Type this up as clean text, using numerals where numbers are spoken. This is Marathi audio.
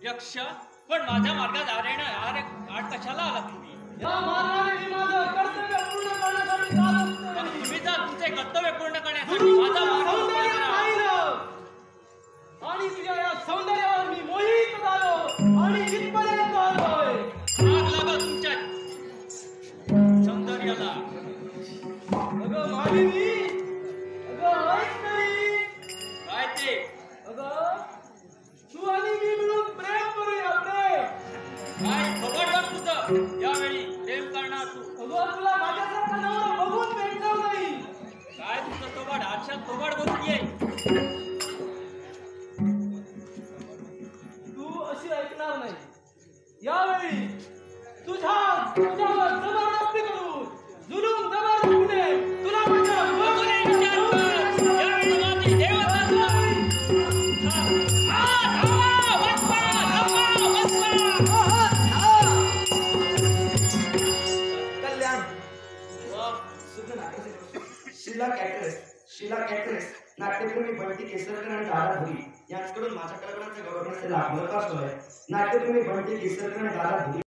यक्ष पण माझ्या मार्गात आड कशाला आला तुम्ही? या मार्गाने मी माझं कर्तव्य पूर्ण करण्यासाठी चालत मग नाही. तुम्ही जा तुमचे कर्तव्य पूर्ण करण्यासाठी माझा मार्ग मोकळा सौंदर्य करा. पाहिलं आणि तुझ्या या सौंदर्यावर मी मोहित झालो आणि इथपर्यंत आलोय. आग लागा तुमच्या सौंदर्याला. अगं मालिनी, अगं ऐक तरी. काय ते? अगं तू आणि मी मिळून प्रेम करूया, प्रेम. काय खबरदार तुझं यावेळी प्रेम करणार तू. अगं तुला माझ्यासारखा नवरा बघून भेटणार नाही. काय तुझं थोबाड आरशात थोबाड बसून ये. तू अशी ऐकणार नाही. यावेळी तुझ्यावर जबरदस्ती करून जुलूम जबरदस्तीने तुला माझ्या नको रे विचार कर. यावेळी माझी देवता तुला. धावा, वसवा, धावा, वसवा. कल्याण वा, शुद्ध नाट्य शीला कॅटरेस नाट्यप्रेमी बंटी केसरकर आणि दादा भुरी यांच्याकडून माझ्या कलाकारांचे गौरव करण्याचे लाभ महत्वाचं आहे. नाट्यप्रेमी बंटी केसरकर आणि दादा भुरी